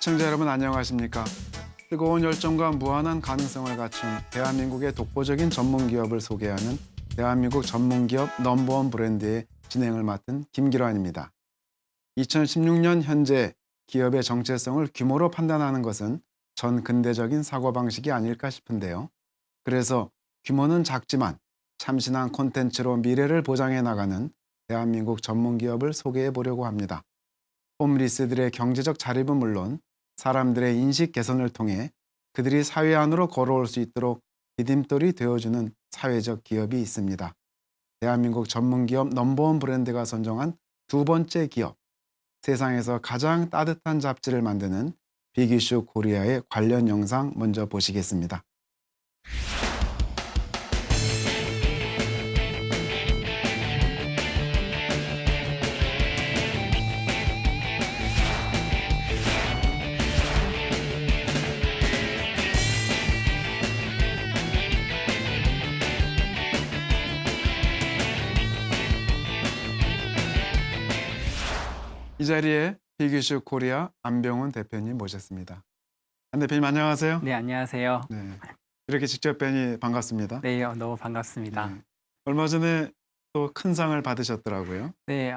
시청자 여러분 안녕하십니까? 뜨거운 열정과 무한한 가능성을 갖춘 대한민국의 독보적인 전문 기업을 소개하는 대한민국 전문 기업 넘버원 브랜드의 진행을 맡은 김기란입니다. 2016년 현재 기업의 정체성을 규모로 판단하는 것은 전 근대적인 사고방식이 아닐까 싶은데요. 그래서 규모는 작지만 참신한 콘텐츠로 미래를 보장해 나가는 대한민국 전문 기업을 소개해 보려고 합니다. 홈리스들의 경제적 자립은 물론 사람들의 인식 개선을 통해 그들이 사회 안으로 걸어올 수 있도록 디딤돌이 되어주는 사회적 기업이 있습니다. 대한민국 전문기업 넘버원 브랜드가 선정한 두 번째 기업, 세상에서 가장 따뜻한 잡지를 만드는 빅이슈 코리아의 관련 영상 먼저 보시겠습니다. 이 자리에 빅이슈 코리아 안병훈 대표님 모셨습니다. 안 대표님 안녕하세요. 네, 안녕하세요. 네, 이렇게 직접 뵈니 반갑습니다. 네, 너무 반갑습니다. 네, 얼마 전에 또 큰 상을 받으셨더라고요. 네,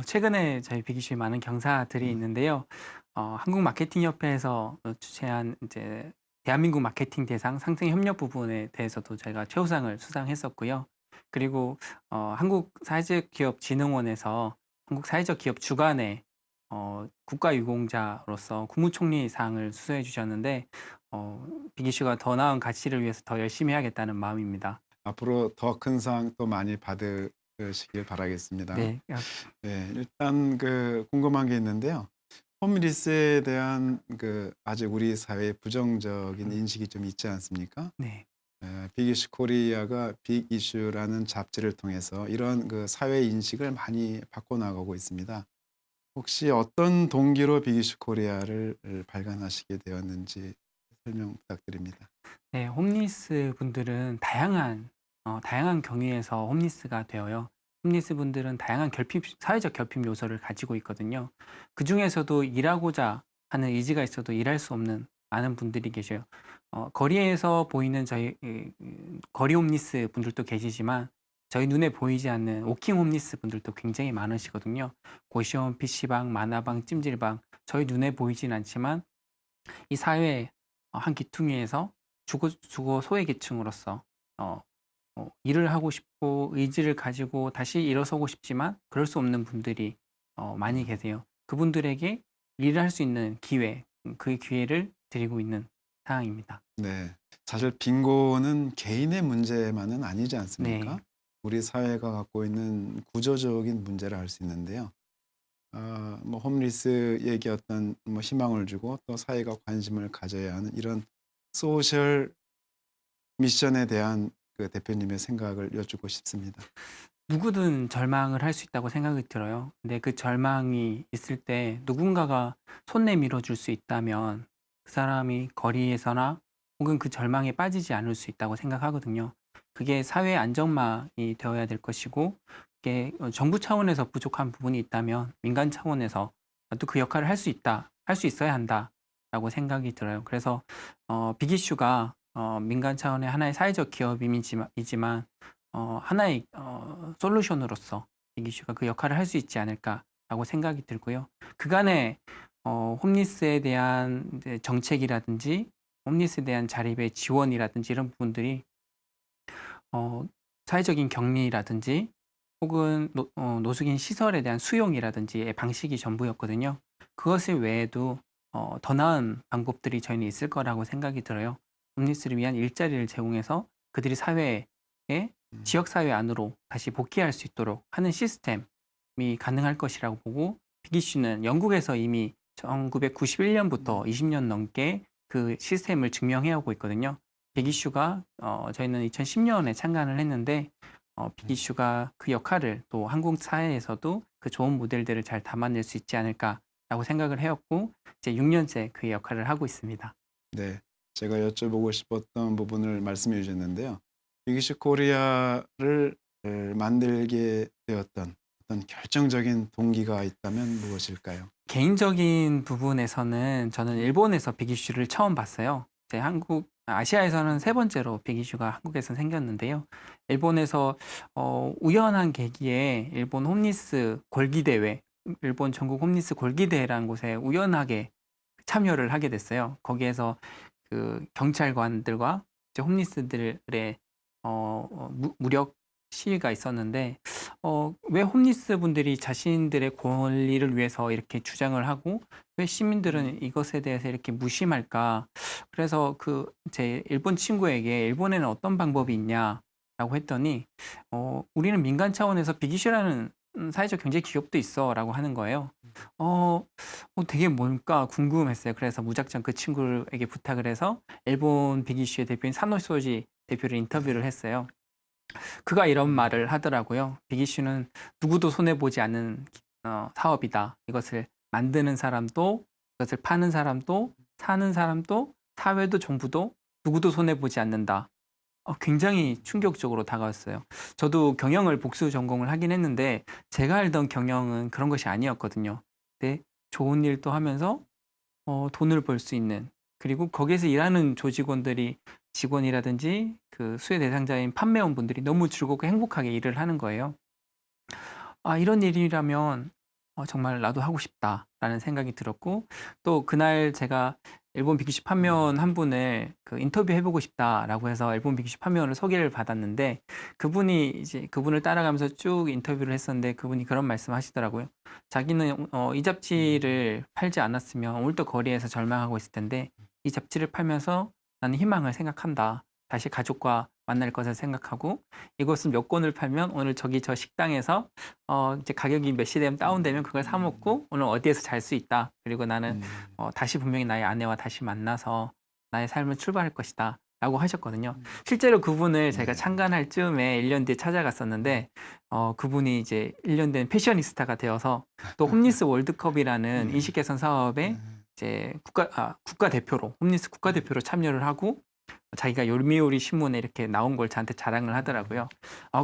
최근에 저희 빅이슈에 많은 경사들이 있는데요. 한국마케팅협회에서 주최한 이제 대한민국 마케팅 대상 상생 협력 부분에 대해서도 저희가 최우상을 수상했었고요. 그리고 한국사회적기업진흥원에서 한국사회적기업 주간에 국가유공자로서 국무총리상을 수여해 주셨는데 빅이슈가 더 나은 가치를 위해서 더 열심히 해야겠다는 마음입니다. 앞으로 더 큰 상 또 많이 받으시길 바라겠습니다. 네, 네, 일단 궁금한 게 있는데요. 홈리스에 대한 아직 우리 사회에 부정적인 인식이 좀 있지 않습니까? 네. 빅이슈 코리아가 빅이슈라는 잡지를 통해서 이런 사회 인식을 많이 바꿔나가고 있습니다. 혹시 어떤 동기로 빅이슈 코리아를 발간하시게 되었는지 설명 부탁드립니다. 네, 홈리스 분들은 다양한 경위에서 홈리스가 되어요. 홈리스 분들은 다양한 사회적 결핍 요소를 가지고 있거든요. 그 중에서도 일하고자 하는 의지가 있어도 일할 수 없는 많은 분들이 계셔요. 거리에서 보이는 거리 홈리스 분들도 계시지만 저희 눈에 보이지 않는 워킹 홈리스 분들도 굉장히 많으시거든요. 고시원, PC방, 만화방, 찜질방, 저희 눈에 보이진 않지만 이 사회의 한 기퉁이에서 주거 소외계층으로서 일을 하고 싶고 의지를 가지고 다시 일어서고 싶지만 그럴 수 없는 분들이 많이 계세요. 그분들에게 일을 할 수 있는 기회, 그 기회를 드리고 있는 상황입니다. 네, 사실 빈곤은 개인의 문제만은 아니지 네, 않습니까? 우리 사회가 갖고 있는 구조적인 문제를 알 수 있는데요. 뭐 홈리스에게 어떤 뭐 희망을 주고 또 사회가 관심을 가져야 하는 이런 소셜 미션에 대한 대표님의 생각을 여쭙고 싶습니다. 누구든 절망을 할 수 있다고 생각이 들어요. 근데 그 절망이 있을 때 누군가가 손 내밀어 줄 수 있다면 그 사람이 거리에서나 혹은 그 절망에 빠지지 않을 수 있다고 생각하거든요. 그게 사회 안전망이 되어야 될 것이고, 이게 정부 차원에서 부족한 부분이 있다면 민간 차원에서 또 그 역할을 할 수 있다, 할 수 있어야 한다라고 생각이 들어요. 그래서 빅이슈가 민간 차원의 하나의 사회적 기업이지만 하나의 솔루션으로서 빅이슈가 그 역할을 할 수 있지 않을까라고 생각이 들고요. 그간의 홈리스에 대한 이제 정책이라든지 홈리스에 대한 자립의 지원이라든지 이런 부분들이 사회적인 격리라든지 혹은 노숙인 시설에 대한 수용이라든지의 방식이 전부였거든요. 그것을 외에도 더 나은 방법들이 저희는 있을 거라고 생각이 들어요. 홈리스를 위한 일자리를 제공해서 그들이 사회에 지역사회 안으로 다시 복귀할 수 있도록 하는 시스템이 가능할 것이라고 보고, 빅이슈는 영국에서 이미 1991년부터 20년 넘게 그 시스템을 증명해오고 있거든요. 빅이슈가 저희는 2010년에 창간을 했는데 빅이슈가 그 역할을 또 한국 사회에서도 그 좋은 모델들을 잘 담아낼 수 있지 않을까라고 생각을 해왔고 이제 6년째 그 역할을 하고 있습니다. 네, 제가 여쭤보고 싶었던 부분을 말씀해 주셨는데요. 빅이슈 코리아를 만들게 되었던 어떤 결정적인 동기가 있다면 무엇일까요? 개인적인 부분에서는 저는 일본에서 빅 이슈를 처음 봤어요. 이제 아시아에서는 세 번째로 빅 이슈가 한국에서 생겼는데요. 일본에서 우연한 계기에 일본 홈리스 골기대회, 일본 전국 홈리스 골기대회라는 곳에 우연하게 참여를 하게 됐어요. 거기에서 그 경찰관들과 이제 홈리스들의 무력 시위가 있었는데 왜 홈리스 분들이 자신들의 권리를 위해서 이렇게 주장을 하고 왜 시민들은 이것에 대해서 이렇게 무심할까? 그래서 제 일본 친구에게 일본에는 어떤 방법이 있냐라고 했더니 우리는 민간 차원에서 빅이슈라는 사회적 경제 기업도 있어라고 하는 거예요. 되게 뭘까 궁금했어요. 그래서 무작정 그 친구에게 부탁을 해서 일본 빅이슈의 대표인 사노소지 대표를 인터뷰를 했어요. 그가 이런 말을 하더라고요. 빅이슈는 누구도 손해보지 않는 사업이다. 이것을 만드는 사람도, 이것을 파는 사람도, 사는 사람도, 사회도 정부도 누구도 손해보지 않는다. 굉장히 충격적으로 다가왔어요. 저도 경영을 복수 전공을 하긴 했는데 제가 알던 경영은 그런 것이 아니었거든요. 근데 좋은 일도 하면서 돈을 벌 수 있는, 그리고 거기에서 일하는 직원이라든지 그 수혜 대상자인 판매원분들이 너무 즐겁고 행복하게 일을 하는 거예요. 이런 일이라면 정말 나도 하고 싶다라는 생각이 들었고, 또 그날 제가 일본 빅2 판매원 한 분을 인터뷰해보고 싶다라고 해서 일본 빅2 판매원을 소개를 받았는데, 그분을 따라가면서 쭉 인터뷰를 했었는데 그분이 그런 말씀 하시더라고요. 자기는 이 잡지를 팔지 않았으면 오늘도 거리에서 절망하고 있을 텐데, 이 잡지를 팔면서 나는 희망을 생각한다. 다시 가족과 만날 것을 생각하고, 이것은 몇 권을 팔면 오늘 저 식당에서 이제 가격이 몇 시 되면 다운되면 그걸 사 먹고 오늘 어디에서 잘 수 있다. 그리고 나는 다시 분명히 나의 아내와 다시 만나서 나의 삶을 출발할 것이다. 라고 하셨거든요. 실제로 그분을 제가 네. 창간할 즈음에 1년 뒤에 찾아갔었는데, 그분이 이제 1년 된 패셔니스타가 되어서 또 홈리스 월드컵이라는 인식 개선 사업에 이제 홈리스 국가대표로 참여를 하고, 자기가 요리요리 신문에 이렇게 나온 걸 저한테 자랑을 하더라고요.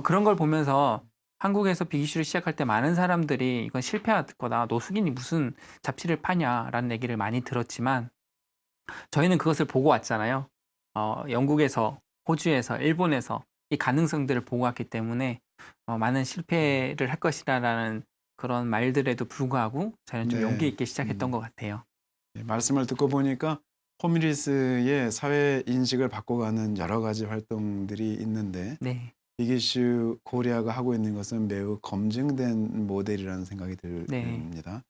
그런 걸 보면서 한국에서 빅이슈를 시작할 때 많은 사람들이 이건 실패할 거다, 노숙인이 무슨 잡지를 파냐라는 얘기를 많이 들었지만, 저희는 그것을 보고 왔잖아요. 영국에서, 호주에서, 일본에서 이 가능성들을 보고 왔기 때문에 많은 실패를 할 것이라는 그런 말들에도 불구하고 저는 좀 네. 용기 있게 시작했던 것 같아요. 네, 말씀을 듣고 보니까 홈리스의 사회 인식을 바꿔가는 여러 가지 활동들이 있는데 네, 빅이슈 코리아가 하고 있는 것은 매우 검증된 모델이라는 생각이 네. 듭니다.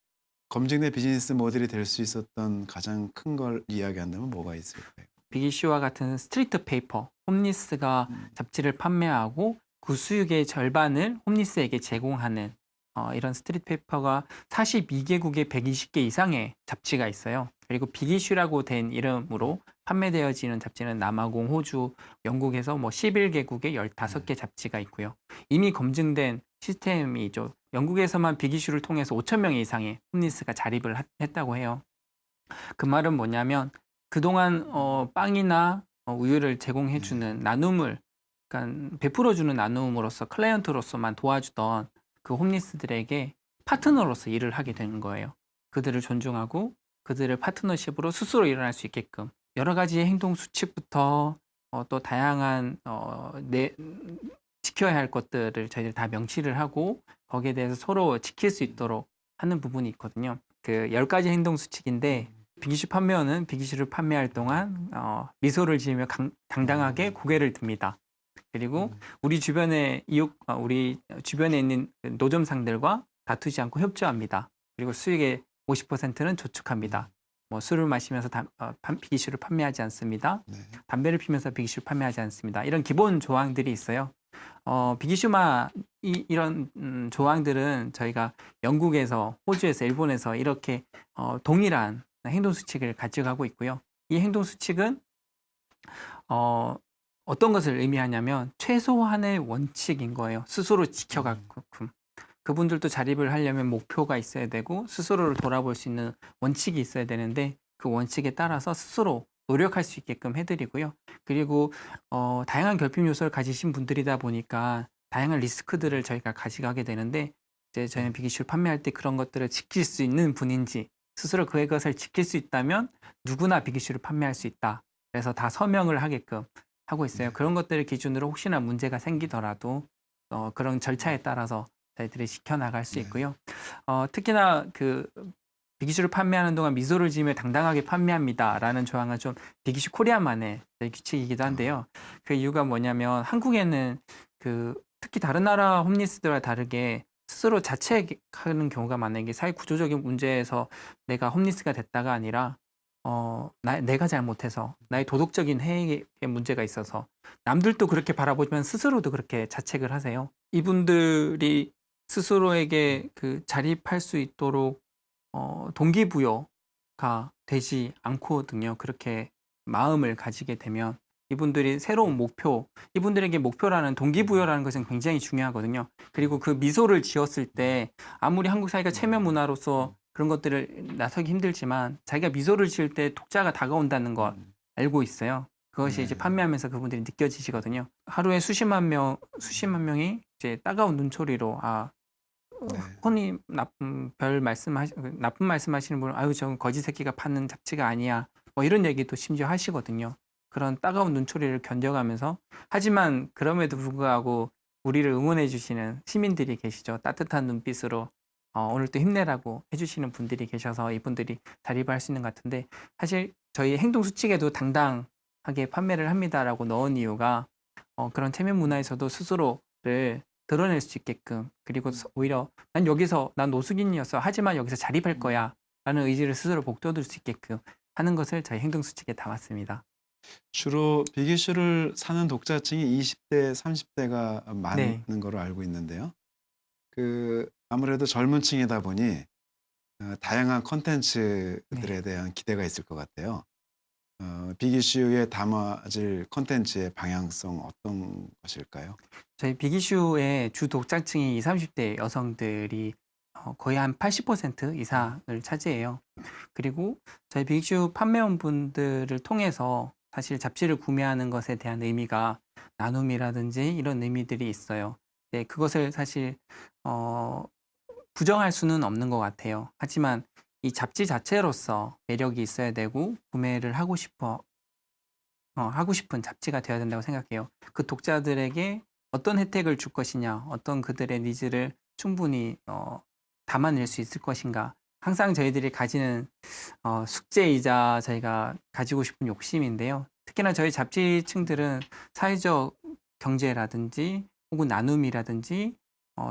검증된 비즈니스 모델이 될 수 있었던 가장 큰 걸 이야기한다면 뭐가 있을까요? 빅이슈와 같은 스트리트 페이퍼, 홈리스가 잡지를 판매하고 그 수익의 절반을 홈리스에게 제공하는 이런 스트리트 페이퍼가 42개국에 120개 이상의 잡지가 있어요. 그리고 빅이슈라고 된 이름으로 판매되어지는 잡지는 남아공, 호주, 영국에서 11개국에 15개 잡지가 있고요. 이미 검증된 시스템이죠. 영국에서만 빅이슈를 통해서 5천 명 이상의 홈리스가 자립을 했다고 해요. 그 말은 뭐냐면 그동안 빵이나 우유를 제공해주는 나눔을, 그러니까 베풀어주는 나눔으로서 클라이언트로서만 도와주던 그 홈리스들에게 파트너로서 일을 하게 되는 거예요. 그들을 존중하고 그들을 파트너십으로 스스로 일어날 수 있게끔 여러 가지 행동 수칙부터 또 다양한 지켜야 할 것들을 저희들이 다 명시를 하고 거기에 대해서 서로 지킬 수 있도록 하는 부분이 있거든요. 그 10가지 행동 수칙인데, 빅이슈 판매원은 빅이슈를 판매할 동안 미소를 지으며 당당하게 고개를 듭니다. 그리고 우리 주변에 있는 노점상들과 다투지 않고 협조합니다. 그리고 수익의 50%는 저축합니다. 술을 마시면서 빅이슈를 판매하지 않습니다. 네. 담배를 피면서 빅이슈를 판매하지 않습니다. 이런 기본 조항들이 있어요. 이런 조항들은 저희가 영국에서, 호주에서, 일본에서 이렇게 동일한 행동 수칙을 가져가고 있고요. 이 행동 수칙은 어떤 것을 의미하냐면 최소한의 원칙인 거예요. 스스로 지켜가게끔. 그분들도 자립을 하려면 목표가 있어야 되고 스스로를 돌아볼 수 있는 원칙이 있어야 되는데, 그 원칙에 따라서 스스로 노력할 수 있게끔 해드리고요. 그리고 다양한 결핍 요소를 가지신 분들이다 보니까 다양한 리스크들을 저희가 가져가게 되는데, 이제 저희는 비기슈를 판매할 때 그런 것들을 지킬 수 있는 분인지 스스로 그것을 지킬 수 있다면 누구나 비기슈를 판매할 수 있다. 그래서 다 서명을 하게끔 하고 있어요. 네. 그런 것들을 기준으로 혹시나 문제가 생기더라도 그런 절차에 따라서 저희들이 지켜나갈 수 네. 있고요. 특히나 그 비기슈를 판매하는 동안 미소를 지으며 당당하게 판매합니다라는 조항은 좀 비기슈 코리아만의 규칙이기도 한데요. 그 이유가 뭐냐면 한국에는 그 특히 다른 나라 홈리스들과 다르게 스스로 자책하는 경우가 많아요. 이게 사회 구조적인 문제에서 내가 홈리스가 됐다가 아니라 내가 잘못해서 나의 도덕적인 해에 문제가 있어서 남들도 그렇게 바라보지만 스스로도 그렇게 자책을 하세요. 이분들이 스스로에게 그 자립할 수 있도록 동기부여가 되지 않거든요. 그렇게 마음을 가지게 되면 이분들이 새로운 목표, 이분들에게 목표라는 동기부여라는 것은 굉장히 중요하거든요. 그리고 그 미소를 지었을 때 아무리 한국 사회가 체면 문화로서 그런 것들을 나서기 힘들지만 자기가 미소를 지을 때 독자가 다가온다는 걸 알고 있어요. 그것이 이제 네. 판매하면서 그분들이 느껴지시거든요. 하루에 수십만 명이 이제 따가운 눈초리로 네. 흔히 나쁜 말씀하시는 분은 아유 저건 거지 새끼가 파는 잡지가 아니야 뭐 이런 얘기도 심지어 하시거든요. 그런 따가운 눈초리를 견뎌가면서 하지만 그럼에도 불구하고 우리를 응원해 주시는 시민들이 계시죠. 따뜻한 눈빛으로 오늘 또 힘내라고 해주시는 분들이 계셔서 이분들이 자립할 수 있는 것 같은데 사실 저희 행동 수칙에도 당당하게 판매를 합니다라고 넣은 이유가 그런 체면 문화에서도 스스로를 드러낼 수 있게끔 그리고 오히려 난 노숙인이었어 하지만 여기서 자립할 거야 라는 의지를 스스로 북돋을 수 있게끔 하는 것을 저희 행동 수칙에 담았습니다. 주로 비기슈를 사는 독자층이 20대, 30대가 네, 많은 거로 알고 있는데요. 그 아무래도 젊은 층이다 보니 다양한 네. 콘텐츠들에 대한 기대가 있을 것 같아요. 비기슈에 담아질 콘텐츠의 방향성 어떤 것일까요? 저희 비기슈의 주 독자층이 20, 30대 여성들이 거의 한 80% 이상을 차지해요. 그리고 저희 비기슈 판매원분들을 통해서 사실 잡지를 구매하는 것에 대한 의미가 나눔이라든지 이런 의미들이 있어요. 네, 그것을 사실 어, 부정할 수는 없는 것 같아요. 하지만 이 잡지 자체로서 매력이 있어야 되고 구매를 하고 싶은 잡지가 되어야 된다고 생각해요. 그 독자들에게 어떤 혜택을 줄 것이냐, 어떤 그들의 니즈를 충분히 담아낼 수 있을 것인가. 항상 저희들이 가지는 숙제이자 저희가 가지고 싶은 욕심인데요. 특히나 저희 잡지층들은 사회적 경제라든지 혹은 나눔이라든지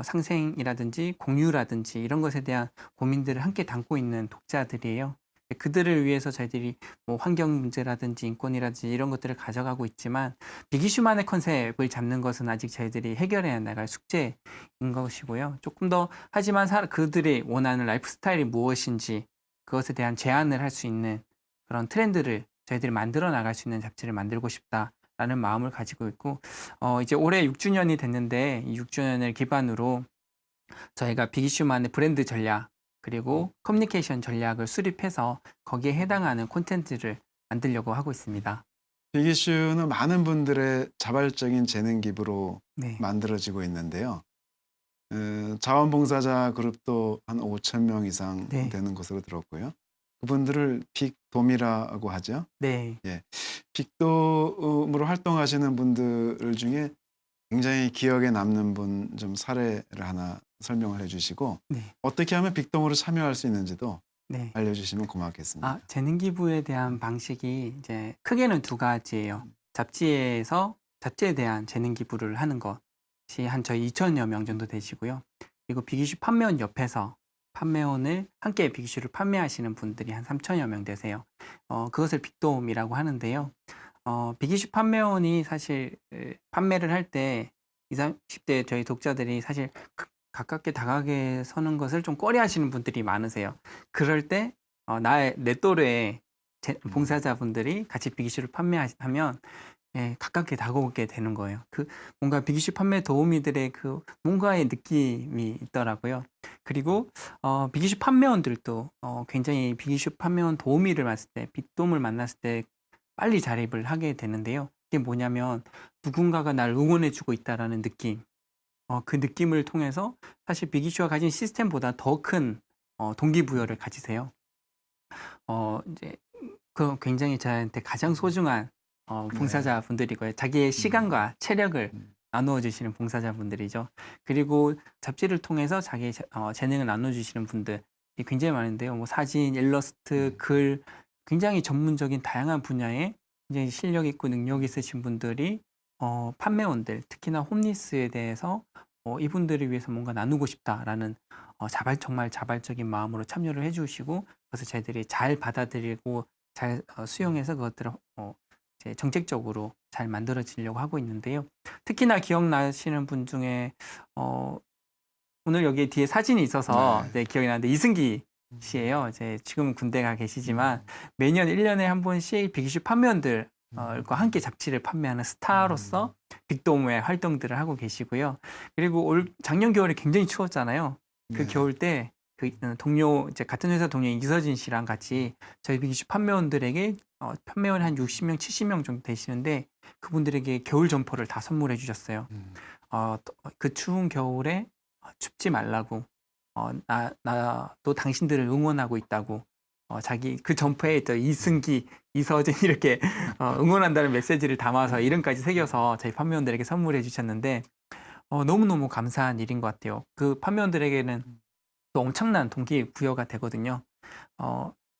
상생이라든지 공유라든지 이런 것에 대한 고민들을 함께 담고 있는 독자들이에요. 그들을 위해서 저희들이 뭐 환경 문제라든지 인권이라든지 이런 것들을 가져가고 있지만 비기슈만의 컨셉을 잡는 것은 아직 저희들이 해결해야 나갈 숙제인 것이고요. 조금 더 하지만 그들이 원하는 라이프 스타일이 무엇인지 그것에 대한 제안을 할 수 있는 그런 트렌드를 저희들이 만들어 나갈 수 있는 잡지를 만들고 싶다라는 마음을 가지고 있고 이제 올해 6주년이 됐는데 이 6주년을 기반으로 저희가 비기슈만의 브랜드 전략 그리고 커뮤니케이션 전략을 수립해서 거기에 해당하는 콘텐츠를 만들려고 하고 있습니다. 비기슈는 많은 분들의 자발적인 재능 기부로 네, 만들어지고 있는데요. 자원봉사자 그룹도 한 5천 명 이상 네, 되는 것으로 들었고요. 그분들을 빅돔이라고 하죠. 네, 예, 빅돔으로 활동하시는 분들 중에 굉장히 기억에 남는 분 좀 사례를 하나 설명을 해주시고 네, 어떻게 하면 빅돔으로 참여할 수 있는지도 네. 알려주시면 고맙겠습니다. 재능 기부에 대한 방식이 이제 크게는 두 가지예요. 잡지에 대한 재능 기부를 하는 것이 한 저희 2천여 명 정도 되시고요. 그리고 비기슈 판매원 옆에서 판매원을 함께 비기슈를 판매하시는 분들이 한 3천여 명 되세요. 그것을 빅돔이라고 하는데요. 비기슈 판매원이 사실 판매를 할 때 20, 30대 저희 독자들이 사실 가깝게 다가게 서는 것을 좀 꺼려하시는 분들이 많으세요. 그럴 때 내 또래의 봉사자분들이 같이 비기슈를 판매하면 가깝게 다가오게 되는 거예요. 그 뭔가 비기슈 판매 도우미들의 그 뭔가의 느낌이 있더라고요. 그리고 비기슈 판매원들도 굉장히 비기슈 판매원 도우미를 만났을 때, 빅돔을 만났을 때 빨리 자립을 하게 되는데요. 이게 뭐냐면 누군가가 날 응원해주고 있다라는 느낌. 그 느낌을 통해서 사실 빅이슈가 가진 시스템보다 더 큰 동기부여를 가지세요. 이제 그 굉장히 저한테 가장 소중한 네. 봉사자분들이고요. 자기의 시간과 체력을 음. 나누어 주시는 봉사자분들이죠. 그리고 잡지를 통해서 자기의 재능을 나눠 주시는 분들이 굉장히 많은데요. 뭐 사진, 일러스트, 글, 굉장히 전문적인 다양한 분야에 굉장히 실력 있고 능력 있으신 분들이 판매원들, 특히나 홈리스에 대해서 이분들을 위해서 뭔가 나누고 싶다라는 정말 자발적인 마음으로 참여를 해주시고, 그래서 저희들이 잘 받아들이고 잘 수용해서 그것들을 이제 정책적으로 잘 만들어지려고 하고 있는데요. 특히나 기억나시는 분 중에 오늘 여기 뒤에 사진이 있어서 네. 기억이 나는데, 이승기 씨예요. 이제 지금은 군대 가 계시지만 매년 1년에 한 번씩 빅이슈 판매원들 과 함께 잡지를 판매하는 스타로서 빅돔의 활동들을 하고 계시고요. 그리고 작년 겨울에 굉장히 추웠잖아요. 그 네. 겨울 때 동료, 이제 같은 회사 동료 이서진 씨랑 같이 저희 빅이슈 판매원들에게 판매원이 한 60명, 70명 정도 되시는데 그분들에게 겨울 점퍼를 다 선물해 주셨어요. 그 추운 겨울에 춥지 말라고, 나도 당신들을 응원하고 있다고, 자기 그 점퍼에 있던 이승기, 이서진 이렇게 응원한다는 메시지를 담아서 이름까지 새겨서 저희 판매원들에게 선물해 주셨는데 너무너무 감사한 일인 것 같아요. 그 판매원들에게는 또 엄청난 동기부여가 되거든요.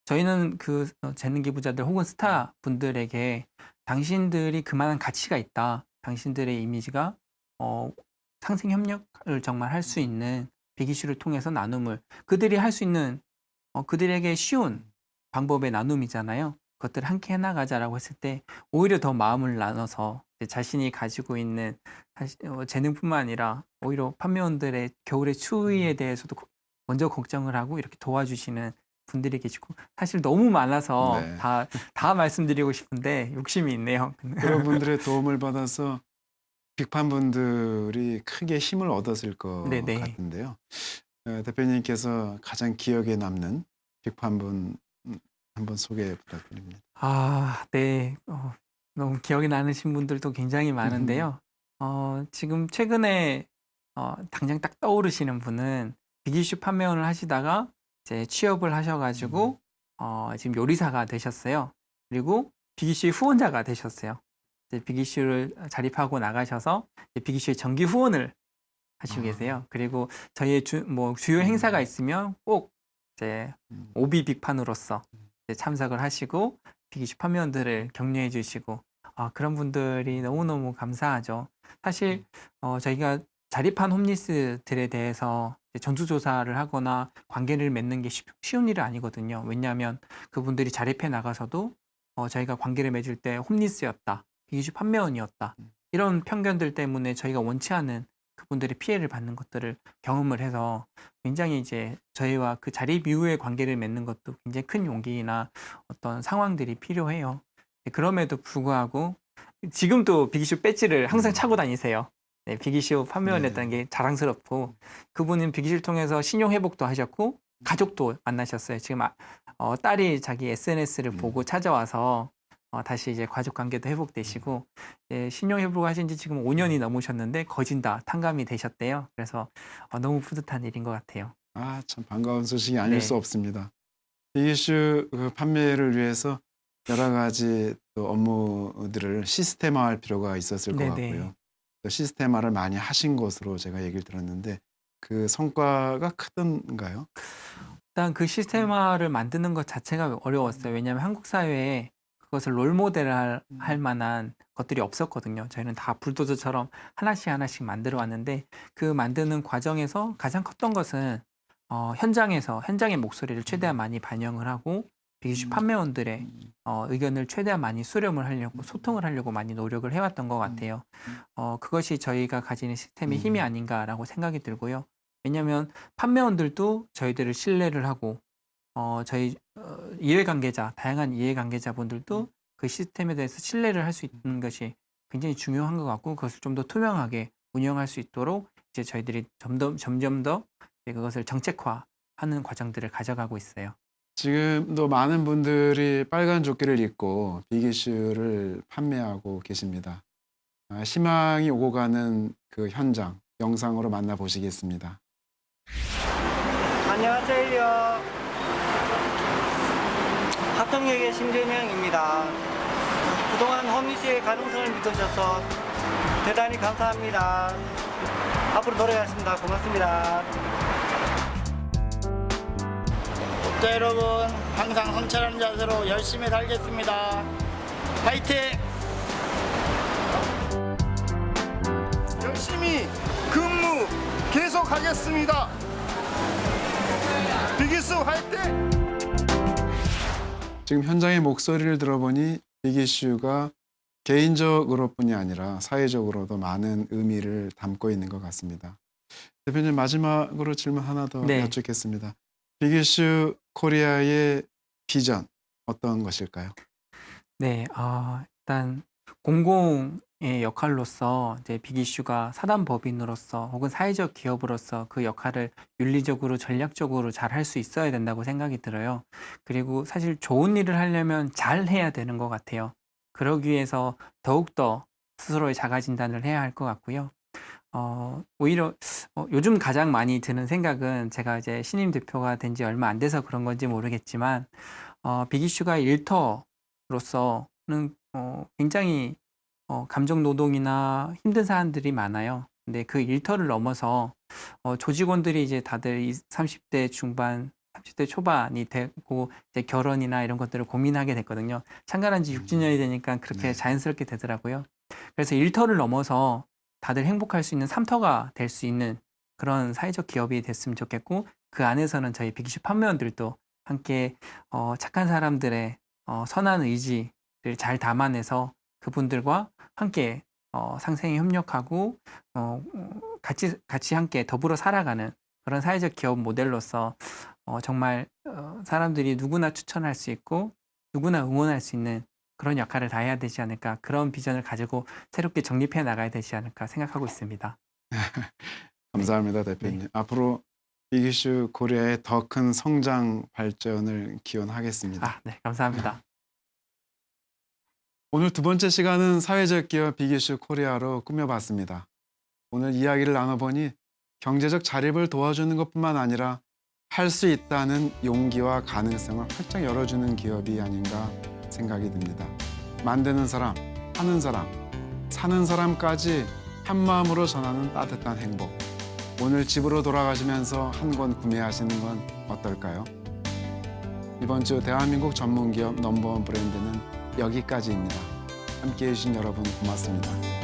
저희는 그 재능 기부자들 혹은 스타 분들에게 당신들이 그만한 가치가 있다, 당신들의 이미지가 상생 협력을 정말 할 수 있는 빅이슈를 통해서 나눔을, 그들이 할 수 있는 그들에게 쉬운 방법의 나눔이잖아요. 그것들을 함께 해나가자라고 했을 때 오히려 더 마음을 나눠서 자신이 가지고 있는 재능뿐만 아니라 오히려 판매원들의 겨울의 추위에 대해서도 먼저 걱정을 하고 이렇게 도와주시는 분들이 계시고, 사실 너무 많아서 네. 다 말씀드리고 싶은데 욕심이 있네요. 그런 분들의 도움을 받아서 빅판분들이 크게 힘을 얻었을 것 네네. 같은데요. 대표님께서 가장 기억에 남는 빅판분 한번 소개 부탁드립니다. 네. 너무 기억이 나시는 분들도 굉장히 많은데요. 지금 최근에 당장 딱 떠오르시는 분은 빅이슈 판매원을 하시다가 이제 취업을 하셔가지고 지금 요리사가 되셨어요. 그리고 빅이슈의 후원자가 되셨어요. 이제 빅이슈를 자립하고 나가셔서 이제 빅이슈의 정기 후원을 하시고 계세요. 그리고 저희의 주요 행사가 있으면 꼭 이제 오비 빅판으로서 이제 참석을 하시고 빅이슈 판매원들을 격려해 주시고, 그런 분들이 너무너무 감사하죠. 사실 저희가 자립한 홈리스들에 대해서 전수조사를 하거나 관계를 맺는 게 쉬운 일은 아니거든요. 왜냐하면 그분들이 자립해 나가서도 저희가 관계를 맺을 때 홈리스였다, 빅이슈 판매원이었다, 이런 편견들 때문에 저희가 원치 않은 그분들이 피해를 받는 것들을 경험을 해서 굉장히 이제 저희와 그 자립 이후의 관계를 맺는 것도 굉장히 큰 용기나 어떤 상황들이 필요해요. 그럼에도 불구하고 지금도 빅이슈 배지를 항상 차고 다니세요. 네, 빅이슈 판매원이었다는 게 자랑스럽고, 그분은 빅이슈를 통해서 신용 회복도 하셨고 가족도 만나셨어요. 지금 딸이 자기 SNS를 보고 찾아와서 다시 이제 가족 관계도 회복되시고, 신용 회복하신 지 지금 5년이 넘으셨는데 거진 다 탕감이 되셨대요. 그래서 너무 뿌듯한 일인 것 같아요. 참 반가운 소식이 아닐 네. 수 없습니다. 빅이슈 판매를 위해서 여러 가지 또 업무들을 시스템화할 필요가 있었을 것 네네. 같고요. 또 시스템화를 많이 하신 것으로 제가 얘기를 들었는데 그 성과가 크던가요? 일단 그 시스템화를 만드는 것 자체가 어려웠어요. 왜냐하면 한국 사회에 그것을 롤모델 할 만한 것들이 없었거든요. 저희는 다 불도저처럼 하나씩 만들어 왔는데, 그 만드는 과정에서 가장 컸던 것은 현장의 목소리를 최대한 많이 반영을 하고 빅이슈 판매원들의 의견을 최대한 많이 수렴을 하려고, 소통을 하려고 많이 노력을 해왔던 것 같아요. 그것이 저희가 가지는 시스템의 힘이 아닌가라고 생각이 들고요. 왜냐하면 판매원들도 저희들을 신뢰를 하고 저희 다양한 이해관계자분들도 그 시스템에 대해서 신뢰를 할 수 있는 것이 굉장히 중요한 것 같고, 그것을 좀 더 투명하게 운영할 수 있도록 이제 저희들이 점점 더 그것을 정책화하는 과정들을 가져가고 있어요. 지금도 많은 분들이 빨간 조끼를 입고 빅이슈를 판매하고 계십니다. 희망이 오고 가는 그 현장, 영상으로 만나보시겠습니다. 안녕하세요. 합동역의 신재명입니다. 그동안 홈리스의 가능성을 믿어주셔서 대단히 감사합니다. 앞으로 노력하겠습니다. 고맙습니다. 독자 여러분, 항상 성찰하는 자세로 열심히 살겠습니다. 파이팅! 열심히 근무 계속하겠습니다. 비기수 화이팅! 지금 현장의 목소리를 들어보니 빅이슈가 개인적으로뿐이 아니라 사회적으로도 많은 의미를 담고 있는 것 같습니다. 대표님, 마지막으로 질문 하나 더 네. 여쭙겠습니다. 빅이슈 코리아의 비전 어떤 것일까요? 네, 일단 공공의 역할로서 이제 빅이슈가 사단법인으로서 혹은 사회적 기업으로서 그 역할을 윤리적으로 전략적으로 잘 할 수 있어야 된다고 생각이 들어요. 그리고 사실 좋은 일을 하려면 잘 해야 되는 것 같아요. 그러기 위해서 더욱더 스스로의 자가 진단을 해야 할 것 같고요. 오히려 요즘 가장 많이 드는 생각은 제가 이제 신임 대표가 된 지 얼마 안 돼서 그런 건지 모르겠지만 빅이슈가 일터로서는 굉장히 감정 노동이나 힘든 사안들이 많아요. 근데 그 일터를 넘어서 조직원들이 이제 다들 30대 중반, 30대 초반이 되고 이제 결혼이나 이런 것들을 고민하게 됐거든요. 창간한 지 6주년이 되니까 그렇게 네. 자연스럽게 되더라고요. 그래서 일터를 넘어서 다들 행복할 수 있는 삼터가 될 수 있는 그런 사회적 기업이 됐으면 좋겠고, 그 안에서는 저희 빅이슈 판매원들도 함께 착한 사람들의 선한 의지를 잘 담아내서 그분들과 함께 상생에 협력하고 같이 함께 더불어 살아가는 그런 사회적 기업 모델로서 정말 사람들이 누구나 추천할 수 있고 누구나 응원할 수 있는 그런 역할을 다해야 되지 않을까, 그런 비전을 가지고 새롭게 정립해 나가야 되지 않을까 생각하고 있습니다. 감사합니다, 대표님. 네. 앞으로 빅이슈 코리아의 더 큰 성장 발전을 기원하겠습니다. 네, 감사합니다. 오늘 두 번째 시간은 사회적 기업 빅이슈 코리아로 꾸며봤습니다. 오늘 이야기를 나눠보니 경제적 자립을 도와주는 것뿐만 아니라 할 수 있다는 용기와 가능성을 활짝 열어주는 기업이 아닌가 생각이 듭니다. 만드는 사람, 하는 사람, 사는 사람까지 한 마음으로 전하는 따뜻한 행복. 오늘 집으로 돌아가시면서 한 권 구매하시는 건 어떨까요? 이번 주 대한민국 전문기업 넘버원 브랜드는 여기까지입니다. 함께해 주신 여러분 고맙습니다.